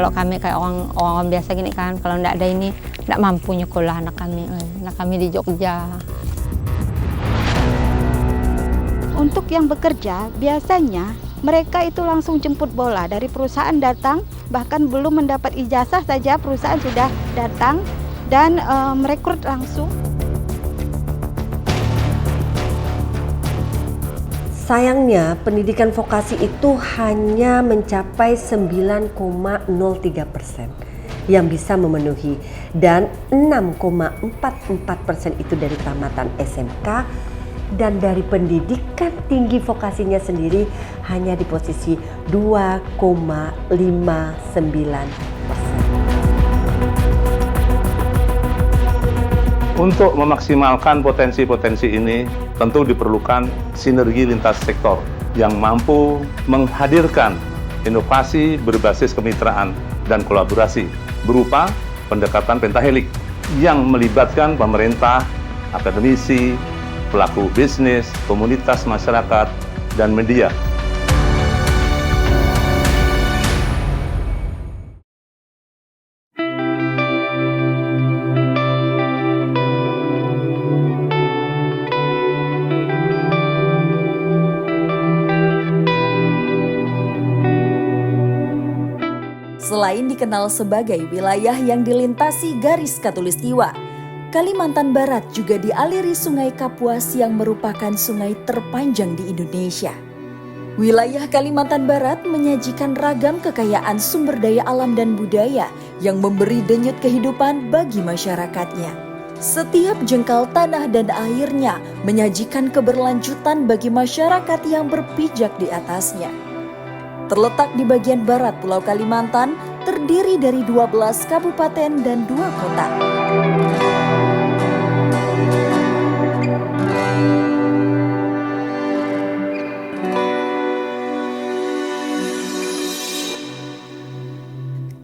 Kalau kami kayak orang biasa gini kan, kalau nggak ada ini, nggak mampu nyekolah anak kami. Anak kami di Jogja. Untuk yang bekerja, biasanya mereka itu langsung jemput bola. Dari perusahaan datang, bahkan belum mendapat ijazah saja perusahaan sudah datang dan merekrut langsung. Sayangnya, pendidikan vokasi itu hanya mencapai 9,03% yang bisa memenuhi, dan 6,44% itu dari tamatan SMK, dan dari pendidikan tinggi vokasinya sendiri hanya di posisi 2,59%. Untuk memaksimalkan potensi-potensi ini, tentu diperlukan sinergi lintas sektor yang mampu menghadirkan inovasi berbasis kemitraan dan kolaborasi berupa pendekatan pentahelik yang melibatkan pemerintah, akademisi, pelaku bisnis, komunitas masyarakat, dan media. Selain dikenal sebagai wilayah yang dilintasi garis khatulistiwa, Kalimantan Barat juga dialiri Sungai Kapuas yang merupakan sungai terpanjang di Indonesia. Wilayah Kalimantan Barat menyajikan ragam kekayaan sumber daya alam dan budaya yang memberi denyut kehidupan bagi masyarakatnya. Setiap jengkal tanah dan airnya menyajikan keberlanjutan bagi masyarakat yang berpijak di atasnya. Terletak di bagian barat Pulau Kalimantan, terdiri dari 12 kabupaten dan 2 kota.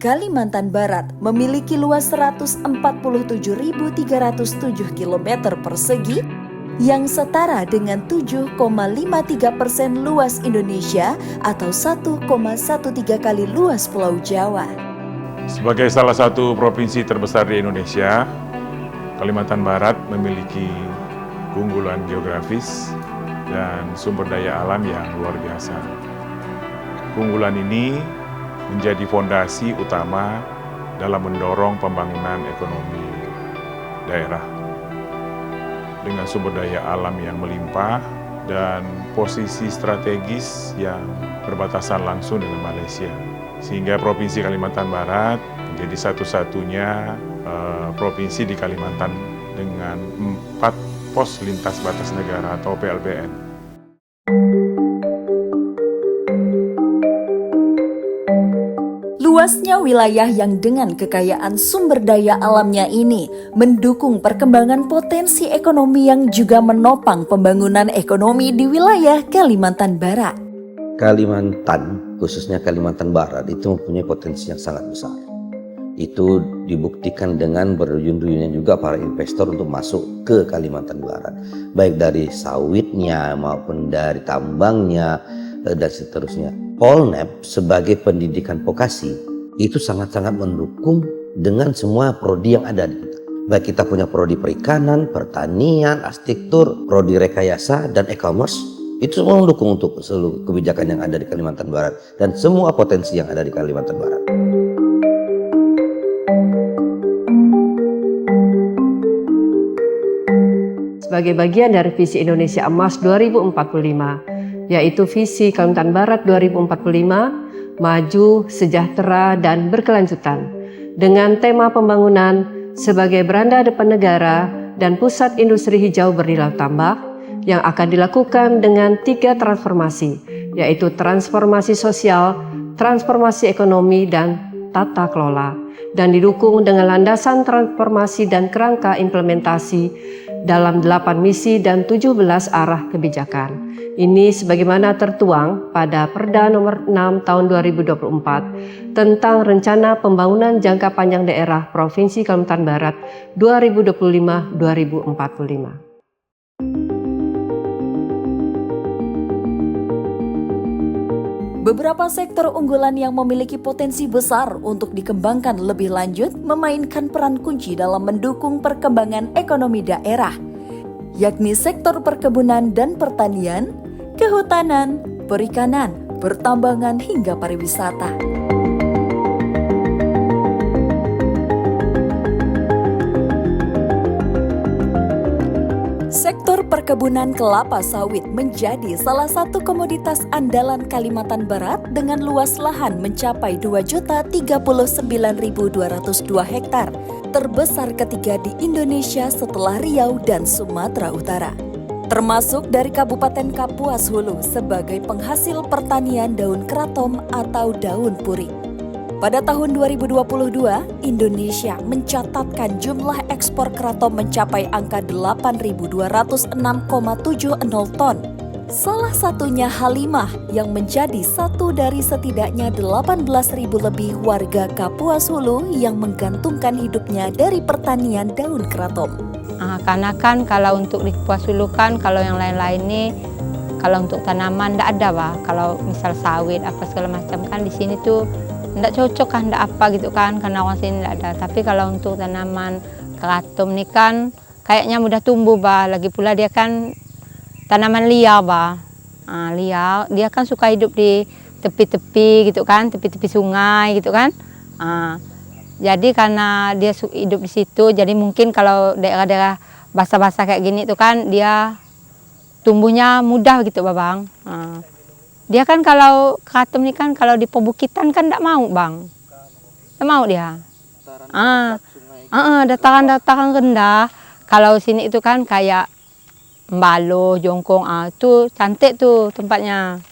Kalimantan Barat memiliki luas 147.307 km persegi yang setara dengan 7,53% luas Indonesia atau 1,13 kali luas Pulau Jawa. Sebagai salah satu provinsi terbesar di Indonesia, Kalimantan Barat memiliki keunggulan geografis dan sumber daya alam yang luar biasa. Keunggulan ini menjadi fondasi utama dalam mendorong pembangunan ekonomi daerah. Dengan sumber daya alam yang melimpah dan posisi strategis yang berbatasan langsung dengan Malaysia. Sehingga Provinsi Kalimantan Barat menjadi satu-satunya provinsi di Kalimantan dengan 4 pos lintas batas negara atau PLBN. Luasnya wilayah yang dengan kekayaan sumber daya alamnya ini mendukung perkembangan potensi ekonomi yang juga menopang pembangunan ekonomi di wilayah Kalimantan Barat. Kalimantan, khususnya Kalimantan Barat, itu mempunyai potensi yang sangat besar. Itu dibuktikan dengan berduyun-duyunnya juga para investor untuk masuk ke Kalimantan Barat. Baik dari sawitnya maupun dari tambangnya dan seterusnya. Polnep sebagai pendidikan vokasi itu sangat-sangat mendukung dengan semua prodi yang ada di kita. Baik kita punya prodi perikanan, pertanian, arsitektur, prodi rekayasa, dan e-commerce. Itu semua mendukung untuk seluruh kebijakan yang ada di Kalimantan Barat dan semua potensi yang ada di Kalimantan Barat. Sebagai bagian dari visi Indonesia Emas 2045, yaitu visi Kalimantan Barat 2045, maju, sejahtera, dan berkelanjutan, dengan tema pembangunan sebagai beranda depan negara dan pusat industri hijau bernilai tambah yang akan dilakukan dengan 3 transformasi, yaitu transformasi sosial, transformasi ekonomi, dan tata kelola, dan didukung dengan landasan transformasi dan kerangka implementasi dalam 8 misi dan 17 arah kebijakan. Ini sebagaimana tertuang pada Perda nomor 6 tahun 2024 tentang Rencana Pembangunan Jangka Panjang Daerah Provinsi Kalimantan Barat 2025-2045. Beberapa sektor unggulan yang memiliki potensi besar untuk dikembangkan lebih lanjut memainkan peran kunci dalam mendukung perkembangan ekonomi daerah, yakni sektor perkebunan dan pertanian, kehutanan, perikanan, pertambangan hingga pariwisata. Sektor perkebunan kelapa sawit menjadi salah satu komoditas andalan Kalimantan Barat dengan luas lahan mencapai 2.039.202 hektar, terbesar ketiga di Indonesia setelah Riau dan Sumatera Utara. Termasuk dari Kabupaten Kapuas Hulu sebagai penghasil pertanian daun kratom atau daun puri. Pada tahun 2022, Indonesia mencatatkan jumlah ekspor kratom mencapai angka 8.206,70 ton. Salah satunya Halimah yang menjadi satu dari setidaknya 18.000 lebih warga Kapuas Hulu yang menggantungkan hidupnya dari pertanian daun kratom. Karena kan kalau untuk di Kapuas Hulu kan, kalau yang lain-lain nih, kalau untuk tanaman enggak ada, Pak. Kalau misal sawit apa segala macam kan di sini tuh enggak cocok kan, enggak apa gitu kan, karena orang sini enggak ada. Tapi kalau untuk tanaman kratom nih kan kayaknya mudah tumbuh, Bah. Lagi pula dia kan tanaman liar, Bah. Liar, dia kan suka hidup di tepi-tepi gitu kan, tepi-tepi sungai gitu kan. Jadi karena dia hidup di situ, jadi mungkin kalau daerah-daerah basah-basah kayak gini tuh kan dia tumbuhnya mudah gitu, Bang. Dia kan kalau kratom ini kan kalau di perbukitan kan enggak mau, Bang. Enggak mau dia. Dataran-dataran rendah. Kalau sini itu kan kayak Mbalo, Jongkong, itu cantik tuh tempatnya.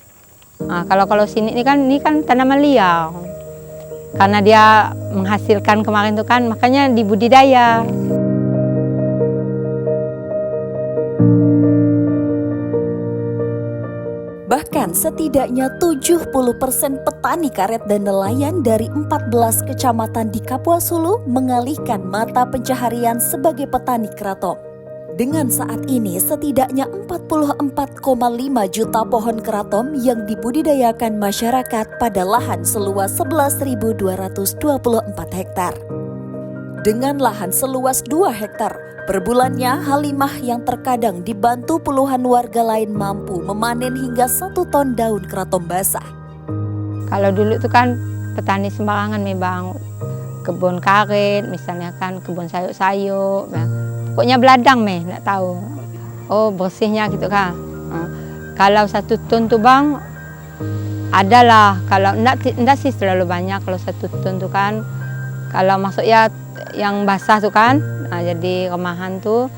Kalau sini ini kan tanaman liar. Karena dia menghasilkan kemarin tuh kan, makanya dibudidaya. Bahkan setidaknya 70% petani karet dan nelayan dari 14 kecamatan di Kapuas Hulu mengalihkan mata pencaharian sebagai petani kratom. Dengan saat ini setidaknya 44,5 juta pohon kratom yang dibudidayakan masyarakat pada lahan seluas 11.224 hektar. Dengan lahan seluas 2 hektar, per bulannya Halimah yang terkadang dibantu puluhan warga lain mampu memanen hingga 1 ton daun kratom basah. Kalau dulu itu kan petani sembarangan memang, kebun karet, misalnya kan kebun sayur-sayur, pokoknya beladang nggak tahu. Oh bersihnya gitu kan. Kalau 1 ton tuh, Bang, adalah kalau enggak sih terlalu banyak. Kalau 1 ton tuh kan, kalau masuk ya yang basah tuh kan, jadi remahan tuh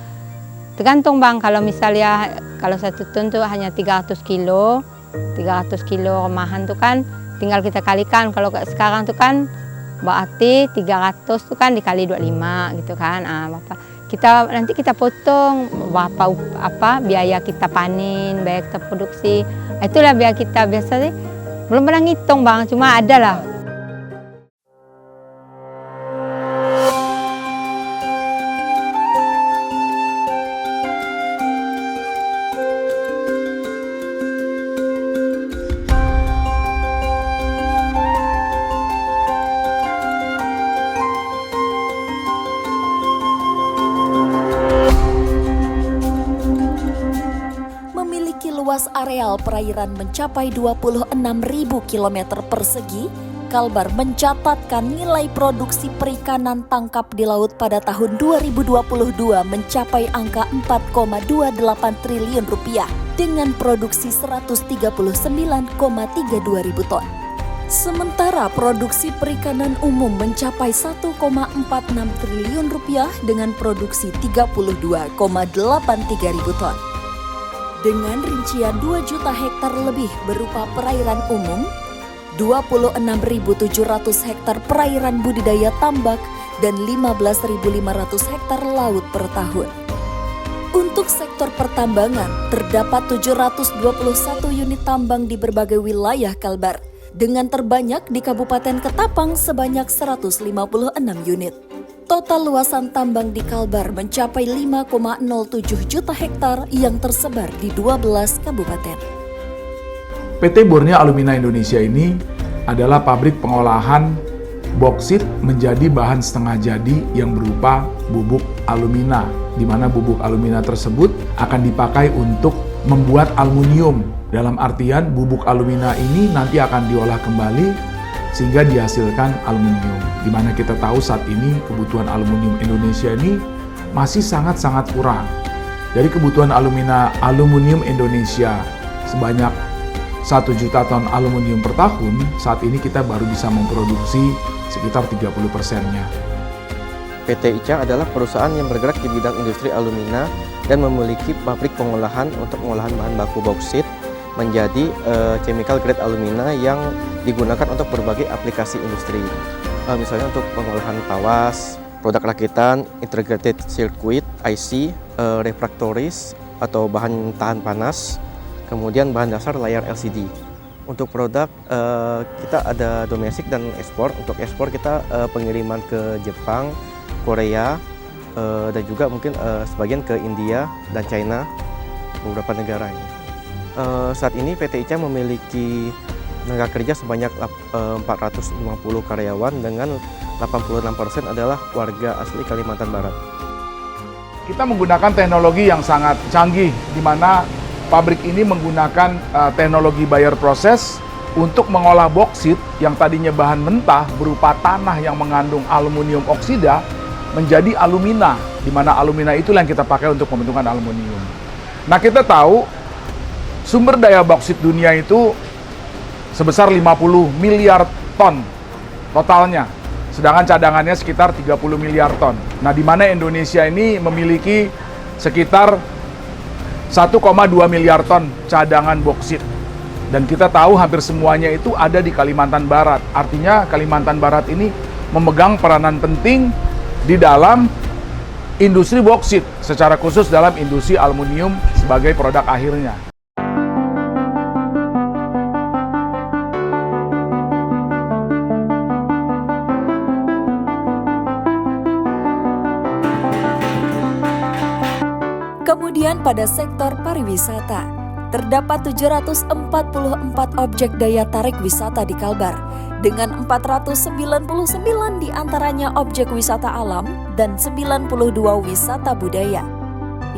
tergantung, Bang. Kalau misalnya kalau 1 ton tuh hanya 300 kilo remahan tuh kan tinggal kita kalikan. Kalau sekarang tuh kan berarti 300 tuh kan dikali 25 gitu kan. Bapak nanti kita potong berapa biaya kita panen, biaya kita produksi. Itulah biaya kita biasa sih. Belum pernah ngitung, Bang, cuma ada lah. Luas areal perairan mencapai 26.000 km persegi, Kalbar mencatatkan nilai produksi perikanan tangkap di laut pada tahun 2022 mencapai angka 4,28 triliun rupiah dengan produksi 139,32 ribu ton. Sementara produksi perikanan umum mencapai 1,46 triliun rupiah dengan produksi 32,83 ribu ton. Dengan rincian 2 juta hektar lebih berupa perairan umum, 26.700 hektar perairan budidaya tambak, dan 15.500 hektar laut per tahun. Untuk sektor pertambangan, terdapat 721 unit tambang di berbagai wilayah Kalbar, dengan terbanyak di Kabupaten Ketapang sebanyak 156 unit. Total luasan tambang di Kalbar mencapai 5,07 juta hektar yang tersebar di 12 kabupaten. PT Borneo Alumina Indonesia ini adalah pabrik pengolahan boksit menjadi bahan setengah jadi yang berupa bubuk alumina, di mana bubuk alumina tersebut akan dipakai untuk membuat aluminium. Dalam artian bubuk alumina ini nanti akan diolah kembali sehingga dihasilkan aluminium. Di mana kita tahu saat ini kebutuhan aluminium Indonesia ini masih sangat-sangat kurang. Dari kebutuhan aluminium Indonesia sebanyak 1 juta ton aluminium per tahun, saat ini kita baru bisa memproduksi sekitar 30%-nya. PT ICA adalah perusahaan yang bergerak di bidang industri alumina dan memiliki pabrik pengolahan untuk pengolahan bahan baku bauksit menjadi chemical grade alumina yang digunakan untuk berbagai aplikasi industri. Misalnya untuk pengolahan tawas, produk rakitan, integrated circuit, IC, refractories atau bahan tahan panas, kemudian bahan dasar layar LCD. Untuk produk kita ada domestik dan ekspor. Untuk ekspor kita pengiriman ke Jepang, Korea, dan juga mungkin sebagian ke India dan China, beberapa negara ini. Saat ini PT ICA memiliki tenaga kerja sebanyak 450 karyawan dengan 86% adalah warga asli Kalimantan Barat. Kita menggunakan teknologi yang sangat canggih, di mana pabrik ini menggunakan teknologi Bayer process untuk mengolah boksit yang tadinya bahan mentah berupa tanah yang mengandung aluminium oksida menjadi alumina, di mana alumina itulah yang kita pakai untuk pembentukan aluminium. Nah, kita tahu sumber daya boksit dunia itu sebesar 50 miliar ton totalnya, sedangkan cadangannya sekitar 30 miliar ton. Nah, di mana Indonesia ini memiliki sekitar 1,2 miliar ton cadangan boksit. Dan kita tahu hampir semuanya itu ada di Kalimantan Barat. Artinya Kalimantan Barat ini memegang peranan penting di dalam industri boksit, secara khusus dalam industri aluminium sebagai produk akhirnya. Kemudian pada sektor pariwisata, terdapat 744 objek daya tarik wisata di Kalbar, dengan 499 diantaranya objek wisata alam dan 92 wisata budaya,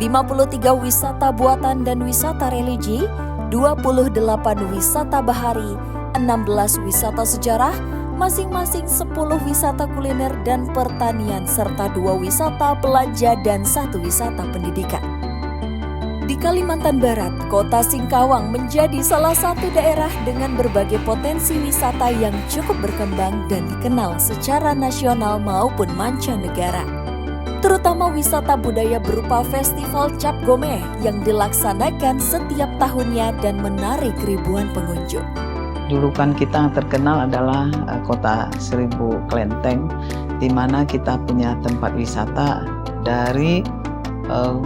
53 wisata buatan dan wisata religi, 28 wisata bahari, 16 wisata sejarah, masing-masing 10 wisata kuliner dan pertanian, serta 2 wisata belanja dan 1 wisata pendidikan. Di Kalimantan Barat, kota Singkawang menjadi salah satu daerah dengan berbagai potensi wisata yang cukup berkembang dan dikenal secara nasional maupun mancanegara. Terutama wisata budaya berupa Festival Cap Gomeh yang dilaksanakan setiap tahunnya dan menarik ribuan pengunjung. Dulu kan kita terkenal adalah kota 1000 kelenteng, di mana kita punya tempat wisata dari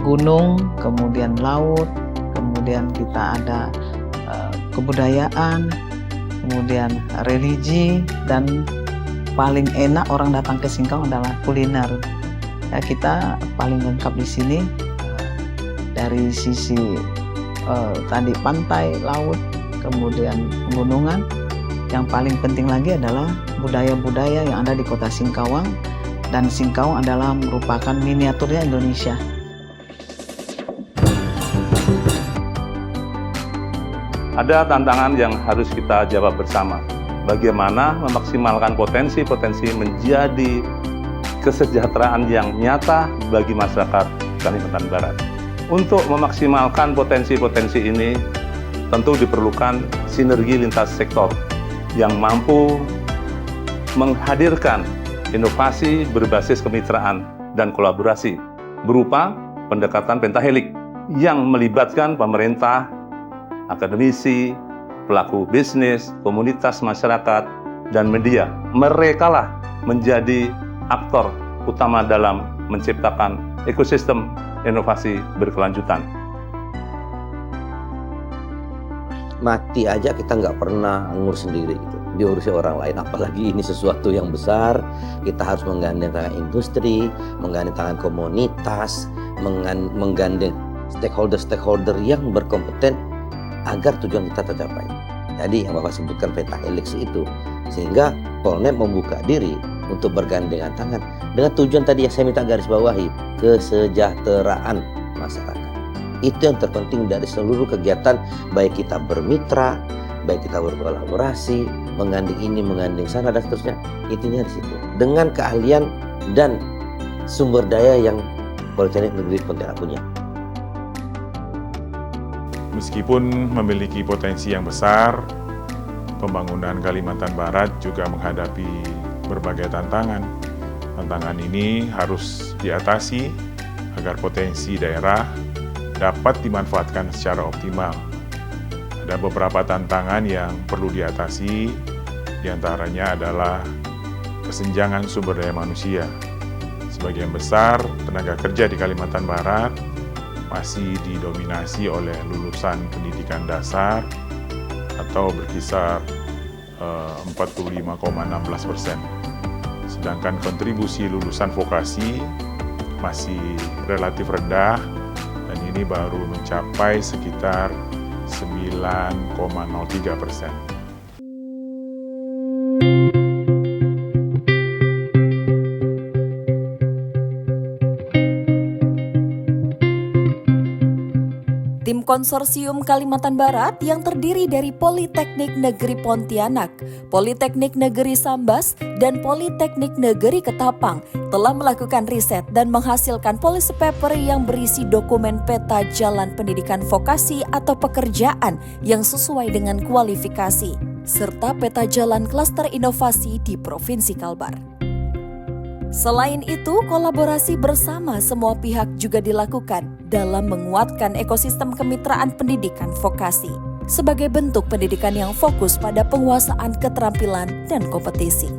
gunung, kemudian laut, kemudian kita ada kebudayaan, kemudian religi, dan paling enak orang datang ke Singkawang adalah kuliner. Ya, kita paling lengkap di sini dari sisi tadi pantai, laut, kemudian pegunungan. Yang paling penting lagi adalah budaya-budaya yang ada di kota Singkawang, dan Singkawang adalah merupakan miniaturnya Indonesia. Ada tantangan yang harus kita jawab bersama. Bagaimana memaksimalkan potensi-potensi menjadi kesejahteraan yang nyata bagi masyarakat Kalimantan Barat. Untuk memaksimalkan potensi-potensi ini, tentu diperlukan sinergi lintas sektor yang mampu menghadirkan inovasi berbasis kemitraan dan kolaborasi berupa pendekatan pentahelik yang melibatkan pemerintah, akademisi, pelaku bisnis, komunitas masyarakat, dan media. Merekalah menjadi aktor utama dalam menciptakan ekosistem inovasi berkelanjutan. Mati aja kita nggak pernah ngurus sendiri gitu, diurusi orang lain, apalagi ini sesuatu yang besar. Kita harus menggandeng tangan industri, menggandeng tangan komunitas, menggandeng stakeholder yang berkompeten agar tujuan kita tercapai. Tadi yang Bapak sebutkan pentahelix itu, sehingga Polnet membuka diri untuk bergandengan tangan dengan tujuan tadi yang saya minta garis bawahi, kesejahteraan masyarakat. Itu yang terpenting dari seluruh kegiatan, baik kita bermitra, baik kita berkolaborasi, menggandeng ini, menggandeng sana, dan seterusnya. Intinya di situ. Dengan keahlian dan sumber daya yang Politeknik Negeri Pontianak punya. Meskipun memiliki potensi yang besar, pembangunan Kalimantan Barat juga menghadapi berbagai tantangan. Tantangan ini harus diatasi agar potensi daerah dapat dimanfaatkan secara optimal. Ada beberapa tantangan yang perlu diatasi, diantaranya adalah kesenjangan sumber daya manusia. Sebagian besar tenaga kerja di Kalimantan Barat masih didominasi oleh lulusan pendidikan dasar atau berkisar 45,16%. Sedangkan kontribusi lulusan vokasi masih relatif rendah dan ini baru mencapai sekitar 9,03%. Tim Konsorsium Kalimantan Barat yang terdiri dari Politeknik Negeri Pontianak, Politeknik Negeri Sambas, dan Politeknik Negeri Ketapang telah melakukan riset dan menghasilkan policy paper yang berisi dokumen peta jalan pendidikan vokasi atau pekerjaan yang sesuai dengan kualifikasi, serta peta jalan klaster inovasi di Provinsi Kalbar. Selain itu, kolaborasi bersama semua pihak juga dilakukan dalam menguatkan ekosistem kemitraan pendidikan vokasi sebagai bentuk pendidikan yang fokus pada penguasaan keterampilan dan kompetisi.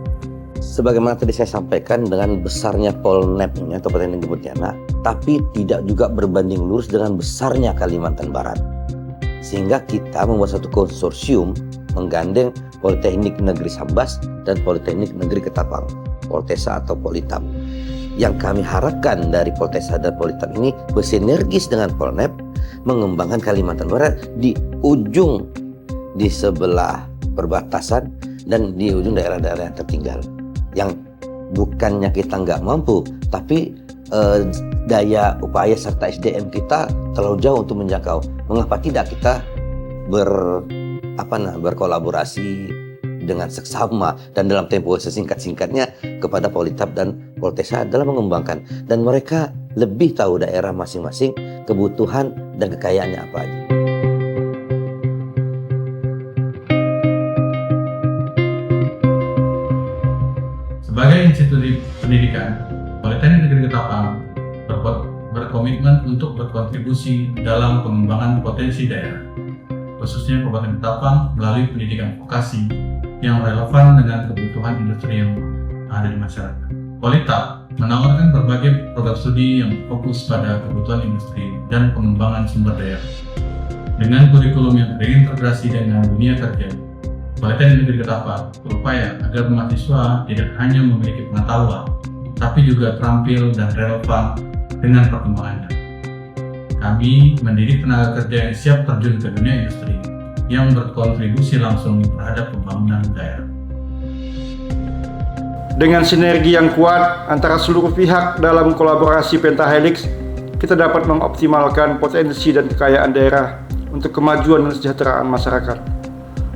Sebagaimana tadi saya sampaikan, dengan besarnya Polnet-nya atau Politeknik Negeri Pontianak, tapi tidak juga berbanding lurus dengan besarnya Kalimantan Barat. Sehingga kita membuat satu konsorsium menggandeng Politeknik Negeri Sambas dan Politeknik Negeri Ketapang, Poltesa atau Politam. Yang kami harapkan dari Poltesa dan Politam ini bersinergis dengan Polnet, mengembangkan Kalimantan Barat di ujung, di sebelah perbatasan dan di ujung daerah-daerah yang tertinggal. Yang bukannya kita nggak mampu, tapi daya upaya serta SDM kita terlalu jauh untuk menjangkau. Mengapa tidak kita berkolaborasi dengan seksama dan dalam tempo sesingkat-singkatnya kepada Politab dan Poltesa dalam mengembangkan, dan mereka lebih tahu daerah masing-masing, kebutuhan dan kekayaannya apa aja. Sebagai institusi pendidikan, Politeknik Negeri Ketapang berkomitmen untuk berkontribusi dalam pengembangan potensi daerah, khususnya Kabupaten Ketapang melalui pendidikan vokasi yang relevan dengan kebutuhan industri yang ada di masyarakat. Politab menawarkan berbagai program studi yang fokus pada kebutuhan industri dan pengembangan sumber daya. Dengan kurikulum yang terintegrasi dengan dunia kerja, Politeknik Negeri Ketapang berupaya agar mahasiswa tidak hanya memiliki pengetahuan, tapi juga terampil dan relevan dengan perkembangannya. Kami mendidik tenaga kerja yang siap terjun ke dunia industri, yang berkontribusi langsung terhadap pembangunan daerah. Dengan sinergi yang kuat antara seluruh pihak dalam kolaborasi pentahelix, kita dapat mengoptimalkan potensi dan kekayaan daerah untuk kemajuan dan kesejahteraan masyarakat.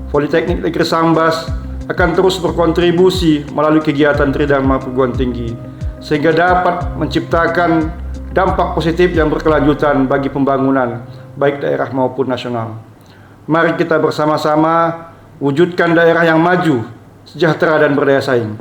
Politeknik Negeri Sambas akan terus berkontribusi melalui kegiatan Tridharma Perguruan Tinggi, sehingga dapat menciptakan dampak positif yang berkelanjutan bagi pembangunan, baik daerah maupun nasional. Mari kita bersama-sama wujudkan daerah yang maju, sejahtera dan berdaya saing.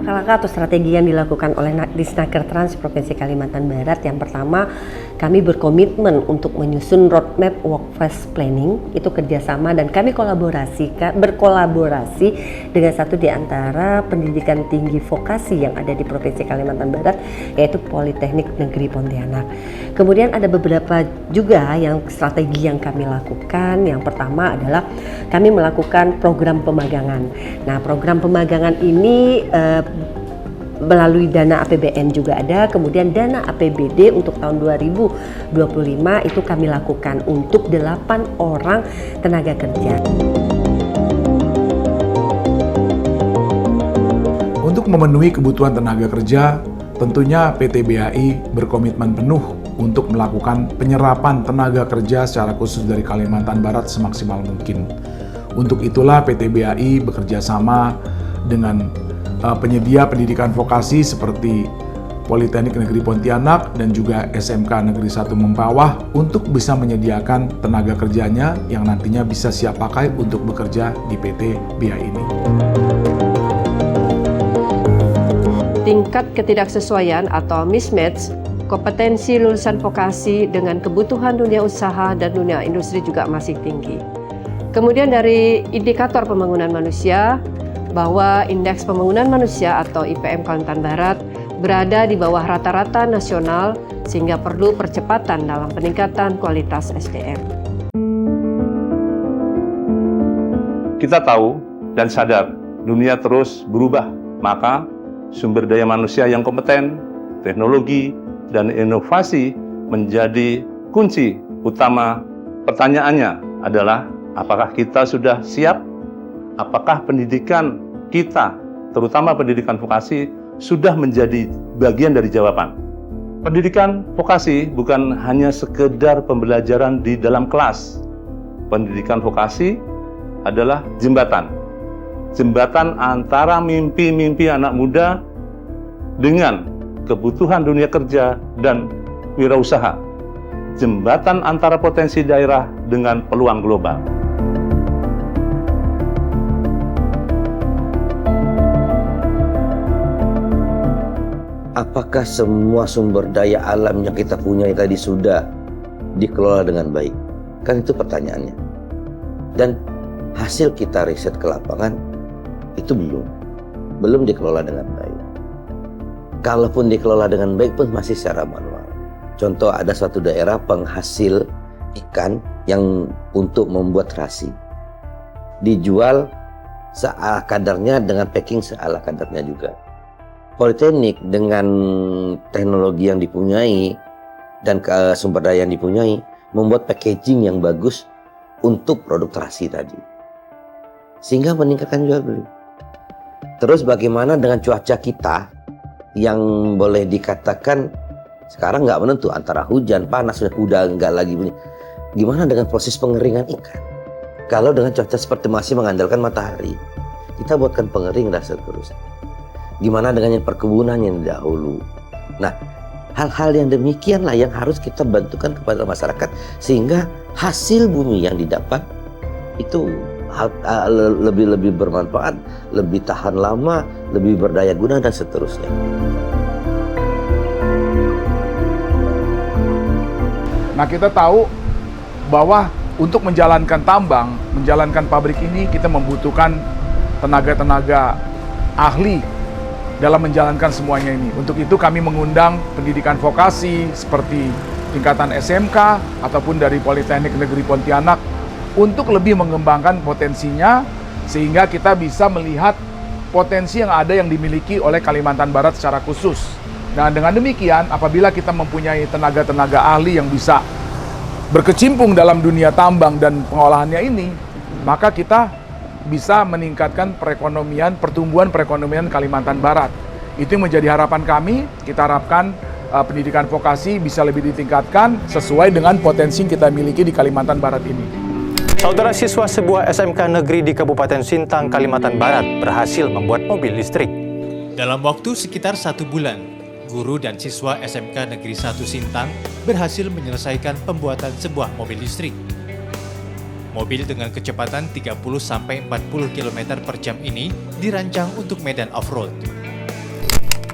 Langkah-langkah atau strategi yang dilakukan oleh Disnaker Trans Provinsi Kalimantan Barat, yang pertama, kami berkomitmen untuk menyusun roadmap workforce planning, itu kerjasama, dan kami berkolaborasi dengan satu di antara pendidikan tinggi vokasi yang ada di Provinsi Kalimantan Barat, yaitu Politeknik Negeri Pontianak. Kemudian ada beberapa juga yang strategi yang kami lakukan. Yang pertama adalah kami melakukan program pemagangan. Nah, program pemagangan ini melalui dana APBN juga ada, kemudian dana APBD untuk tahun 2025 itu kami lakukan untuk 8 orang tenaga kerja. Untuk memenuhi kebutuhan tenaga kerja, tentunya PT BAI berkomitmen penuh untuk melakukan penyerapan tenaga kerja secara khusus dari Kalimantan Barat semaksimal mungkin. Untuk itulah PT BAI bekerja sama dengan penyedia pendidikan vokasi seperti Politeknik Negeri Pontianak dan juga SMK Negeri 1 Mempawah untuk bisa menyediakan tenaga kerjanya yang nantinya bisa siap pakai untuk bekerja di PT BAI ini. Tingkat ketidaksesuaian atau mismatch kompetensi lulusan vokasi dengan kebutuhan dunia usaha dan dunia industri juga masih tinggi. Kemudian dari indikator pembangunan manusia, bahwa indeks pembangunan manusia atau IPM Kalimantan Barat berada di bawah rata-rata nasional sehingga perlu percepatan dalam peningkatan kualitas SDM. Kita tahu dan sadar dunia terus berubah, maka sumber daya manusia yang kompeten, teknologi, dan inovasi menjadi kunci utama. Pertanyaannya adalah, apakah kita sudah siap? Apakah pendidikan kita, terutama pendidikan vokasi, sudah menjadi bagian dari jawaban? Pendidikan vokasi bukan hanya sekedar pembelajaran di dalam kelas. Pendidikan vokasi adalah jembatan antara mimpi-mimpi anak muda dengan kebutuhan dunia kerja dan wirausaha. Jembatan antara potensi daerah dengan peluang global. Apakah semua sumber daya alam yang kita punya tadi sudah dikelola dengan baik? Kan itu pertanyaannya. Dan hasil kita riset ke lapangan itu belum dikelola dengan baik. Kalaupun dikelola dengan baik pun masih secara manual. Contoh, ada suatu daerah penghasil ikan yang untuk membuat terasi dijual seala kadarnya dengan packing seala kadarnya juga. Politeknik dengan teknologi yang dipunyai dan sumber daya yang dipunyai membuat packaging yang bagus untuk produk terasi tadi, sehingga meningkatkan jual beli. Terus bagaimana dengan cuaca kita yang boleh dikatakan sekarang nggak menentu antara hujan, panas, udah nggak lagi bunyi. Gimana dengan proses pengeringan ikan? Kalau dengan cuaca seperti masih mengandalkan matahari, kita buatkan pengering dan seterusnya. Gimana dengan yang perkebunan yang dahulu? Nah, hal-hal yang demikianlah yang harus kita bantukan kepada masyarakat sehingga hasil bumi yang didapat itu lebih bermanfaat, lebih tahan lama, lebih berdaya guna dan seterusnya. Nah, kita tahu bahwa untuk menjalankan tambang, menjalankan pabrik ini kita membutuhkan tenaga-tenaga ahli dalam menjalankan semuanya ini. Untuk itu kami mengundang pendidikan vokasi seperti tingkatan SMK ataupun dari Politeknik Negeri Pontianak untuk lebih mengembangkan potensinya sehingga kita bisa melihat potensi yang ada yang dimiliki oleh Kalimantan Barat secara khusus. Nah, dengan demikian apabila kita mempunyai tenaga-tenaga ahli yang bisa berkecimpung dalam dunia tambang dan pengolahannya ini, maka kita bisa meningkatkan perekonomian, pertumbuhan perekonomian Kalimantan Barat. Itu yang menjadi harapan kami. Kita harapkan pendidikan vokasi bisa lebih ditingkatkan sesuai dengan potensi yang kita miliki di Kalimantan Barat ini. Saudara siswa sebuah SMK negeri di Kabupaten Sintang, Kalimantan Barat berhasil membuat mobil listrik. Dalam waktu sekitar 1 bulan, guru dan siswa SMK Negeri 1 Sintang berhasil menyelesaikan pembuatan sebuah mobil listrik. Mobil dengan kecepatan 30-40 km per jam ini dirancang untuk medan off-road.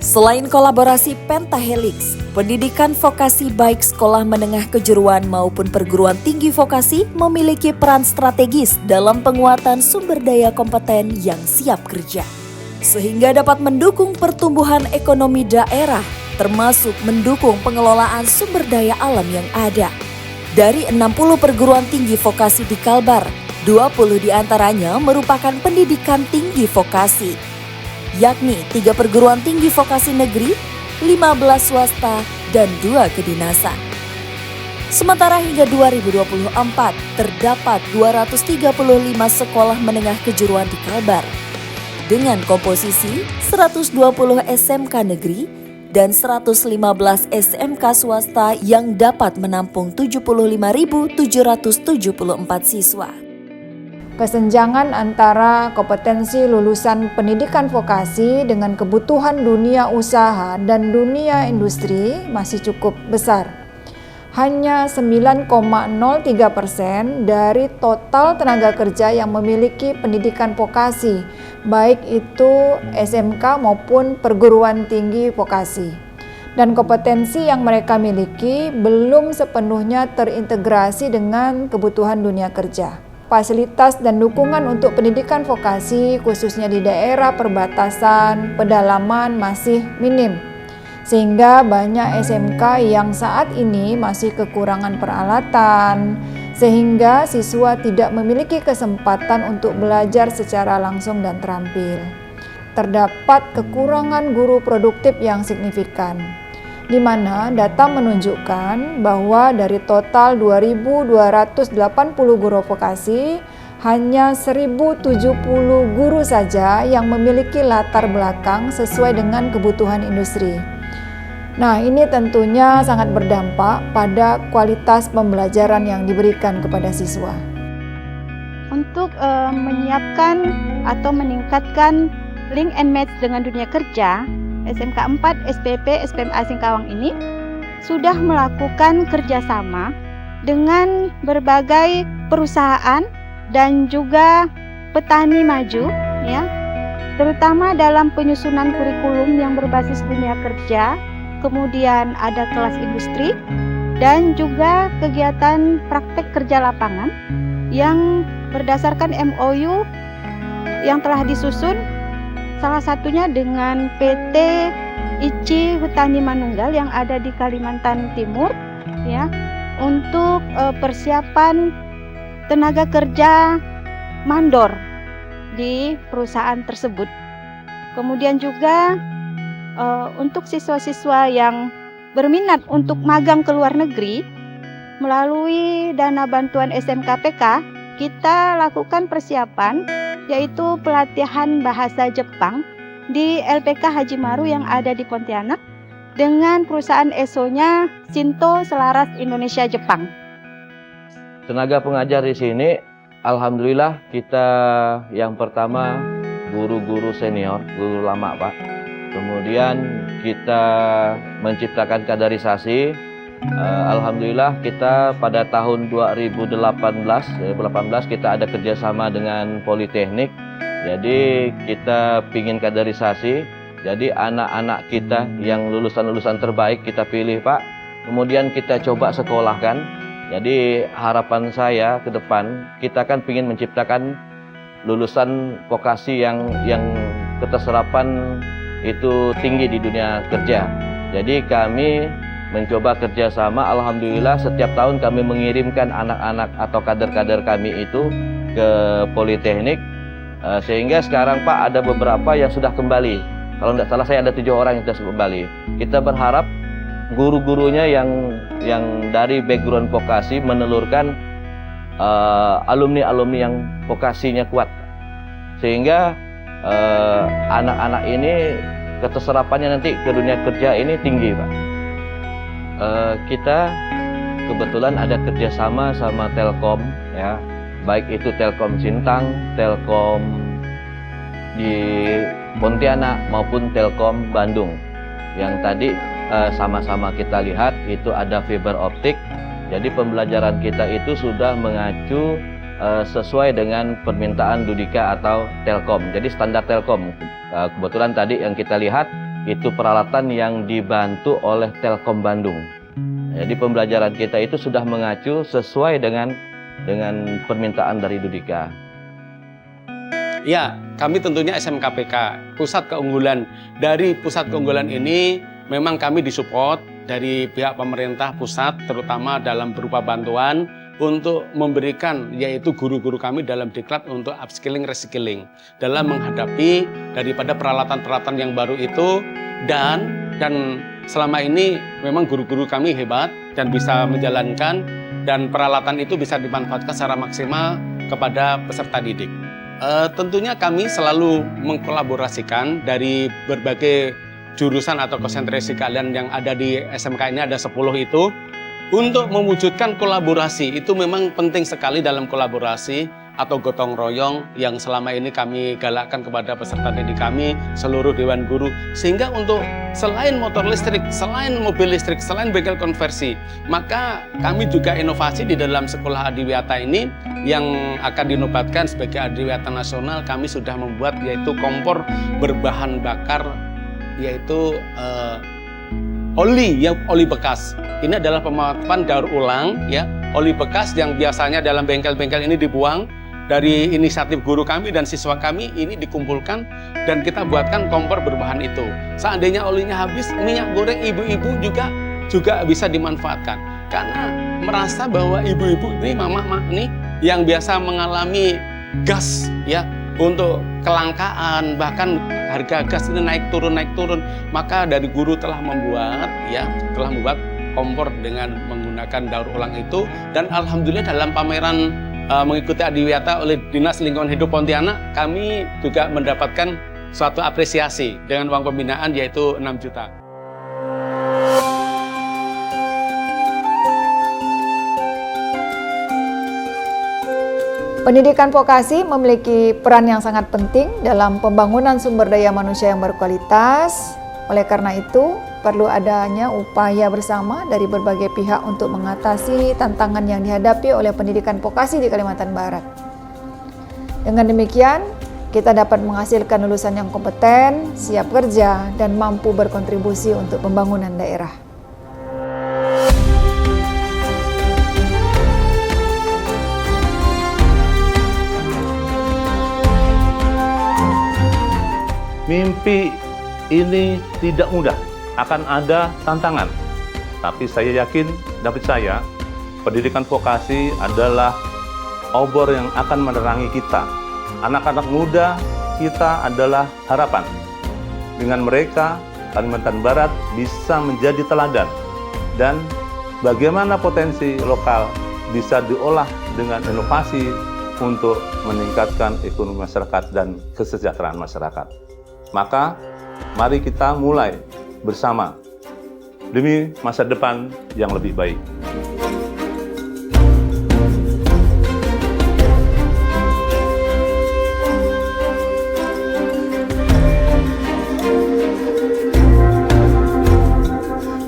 Selain kolaborasi Pentahelix, pendidikan vokasi baik sekolah menengah kejuruan maupun perguruan tinggi vokasi memiliki peran strategis dalam penguatan sumber daya kompeten yang siap kerja, sehingga dapat mendukung pertumbuhan ekonomi daerah, termasuk mendukung pengelolaan sumber daya alam yang ada. Dari 60 perguruan tinggi vokasi di Kalbar, 20 diantaranya merupakan pendidikan tinggi vokasi. yakni 3 perguruan tinggi vokasi negeri, 15 swasta, dan 2 kedinasan. Sementara hingga 2024 terdapat 235 sekolah menengah kejuruan di Kalbar dengan komposisi 120 SMK negeri dan 115 SMK swasta yang dapat menampung 75.774 siswa. Kesenjangan antara kompetensi lulusan pendidikan vokasi dengan kebutuhan dunia usaha dan dunia industri masih cukup besar. Hanya 9,03% dari total tenaga kerja yang memiliki pendidikan vokasi, baik itu SMK maupun perguruan tinggi vokasi. Dan kompetensi yang mereka miliki belum sepenuhnya terintegrasi dengan kebutuhan dunia kerja. Fasilitas dan dukungan untuk pendidikan vokasi khususnya di daerah perbatasan, pedalaman masih minim. Sehingga banyak SMK yang saat ini masih kekurangan peralatan, sehingga siswa tidak memiliki kesempatan untuk belajar secara langsung dan terampil. Terdapat kekurangan guru produktif yang signifikan, di mana data menunjukkan bahwa dari total 2.280 guru vokasi, hanya 1.070 guru saja yang memiliki latar belakang sesuai dengan kebutuhan industri. Nah, ini tentunya sangat berdampak pada kualitas pembelajaran yang diberikan kepada siswa. Untuk menyiapkan atau meningkatkan link and match dengan dunia kerja, SMK 4 SPP SPMA Singkawang ini sudah melakukan kerjasama dengan berbagai perusahaan dan juga petani maju, ya, terutama dalam penyusunan kurikulum yang berbasis dunia kerja. Kemudian ada kelas industri dan juga kegiatan praktek kerja lapangan yang berdasarkan MOU yang telah disusun, salah satunya dengan PT ICI Hutani Manunggal yang ada di Kalimantan Timur, ya, untuk persiapan tenaga kerja mandor di perusahaan tersebut. Kemudian juga untuk siswa-siswa yang berminat untuk magang ke luar negeri, melalui dana bantuan SMKPK, kita lakukan persiapan yaitu pelatihan bahasa Jepang di LPK Haji Maru yang ada di Pontianak dengan perusahaan ESO-nya Shinto Selaras Indonesia Jepang. Tenaga pengajar di sini, alhamdulillah kita yang pertama guru-guru senior, guru lama Pak. Kemudian kita menciptakan kaderisasi. Alhamdulillah kita pada tahun 2018 kita ada kerjasama dengan Politeknik. Jadi kita pingin kaderisasi. Jadi anak-anak kita yang lulusan-lulusan terbaik kita pilih Pak. Kemudian kita coba sekolahkan. Jadi harapan saya ke depan kita kan pingin menciptakan lulusan vokasi yang keterserapan itu tinggi di dunia kerja. Jadi kami mencoba kerjasama, alhamdulillah setiap tahun kami mengirimkan anak-anak atau kader-kader kami itu ke Politeknik, sehingga sekarang Pak ada beberapa yang sudah kembali. Kalau tidak salah saya ada 7 orang yang sudah kembali. Kita berharap guru-gurunya yang dari background vokasi menelurkan alumni-alumni yang vokasinya kuat, sehingga anak-anak ini keterserapannya nanti ke dunia kerja ini tinggi Pak. Kita kebetulan ada kerjasama sama Telkom, ya, baik itu Telkom Sintang, Telkom di Pontianak maupun Telkom Bandung. Yang tadi sama-sama kita lihat itu ada fiber optik. Jadi pembelajaran kita itu sudah mengacu sesuai dengan permintaan Dudika atau Telkom. Jadi standar Telkom. Kebetulan tadi yang kita lihat itu peralatan yang dibantu oleh Telkom Bandung. Jadi pembelajaran kita itu sudah mengacu sesuai dengan permintaan dari Dudika. Ya, kami tentunya SMKPK, pusat keunggulan. Dari pusat keunggulan ini memang kami disupport dari pihak pemerintah pusat, terutama dalam berupa bantuan untuk memberikan yaitu guru-guru kami dalam diklat untuk upskilling, reskilling dalam menghadapi daripada peralatan-peralatan yang baru itu dan selama ini memang guru-guru kami hebat dan bisa menjalankan dan peralatan itu bisa dimanfaatkan secara maksimal kepada peserta didik. Tentunya kami selalu mengkolaborasikan dari berbagai jurusan atau konsentrasi kalian yang ada di SMK ini, ada 10 itu, untuk mewujudkan kolaborasi. Itu memang penting sekali dalam kolaborasi atau gotong royong yang selama ini kami galakkan kepada peserta didik kami, seluruh dewan guru, sehingga untuk selain motor listrik, selain mobil listrik, selain bengkel konversi, maka kami juga inovasi di dalam sekolah adiwiyata ini yang akan dinobatkan sebagai adiwiyata nasional. Kami sudah membuat yaitu kompor berbahan bakar yaitu oli bekas. Ini adalah pemanfaatan daur ulang ya, oli bekas yang biasanya dalam bengkel-bengkel ini dibuang. Dari inisiatif guru kami dan siswa kami ini dikumpulkan dan kita buatkan kompor berbahan itu. Seandainya olinya habis, minyak goreng ibu-ibu juga bisa dimanfaatkan. Karena merasa bahwa ibu-ibu ini, mama-mama ini yang biasa mengalami gas ya, untuk kelangkaan, bahkan harga gas ini naik turun, maka dari guru telah membuat kompor dengan menggunakan daur ulang itu. Dan alhamdulillah dalam pameran mengikuti adiwiyata oleh Dinas Lingkungan Hidup Pontianak, kami juga mendapatkan suatu apresiasi dengan uang pembinaan yaitu 6 juta. Pendidikan vokasi memiliki peran yang sangat penting dalam pembangunan sumber daya manusia yang berkualitas. Oleh karena itu, perlu adanya upaya bersama dari berbagai pihak untuk mengatasi tantangan yang dihadapi oleh pendidikan vokasi di Kalimantan Barat. Dengan demikian, kita dapat menghasilkan lulusan yang kompeten, siap kerja, dan mampu berkontribusi untuk pembangunan daerah. Mimpi ini tidak mudah, akan ada tantangan. Tapi saya yakin dan percaya pendidikan vokasi adalah obor yang akan menerangi kita. Anak-anak muda kita adalah harapan. Dengan mereka, Kalimantan Barat bisa menjadi teladan. Dan bagaimana potensi lokal bisa diolah dengan inovasi untuk meningkatkan ekonomi masyarakat dan kesejahteraan masyarakat. Maka mari kita mulai bersama demi masa depan yang lebih baik.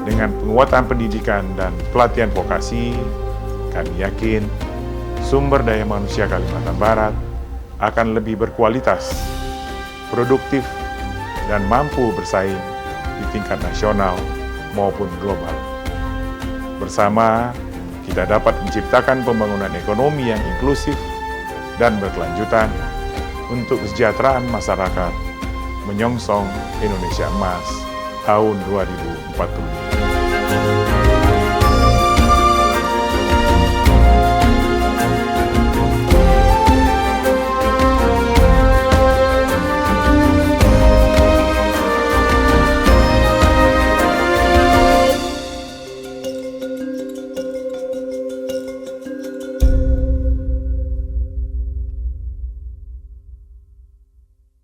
Dengan penguatan pendidikan dan pelatihan vokasi, kami yakin sumber daya manusia Kalimantan Barat akan lebih berkualitas, produktif, dan mampu bersaing di tingkat nasional maupun global. Bersama, kita dapat menciptakan pembangunan ekonomi yang inklusif dan berkelanjutan untuk kesejahteraan masyarakat menyongsong Indonesia Emas tahun 2045.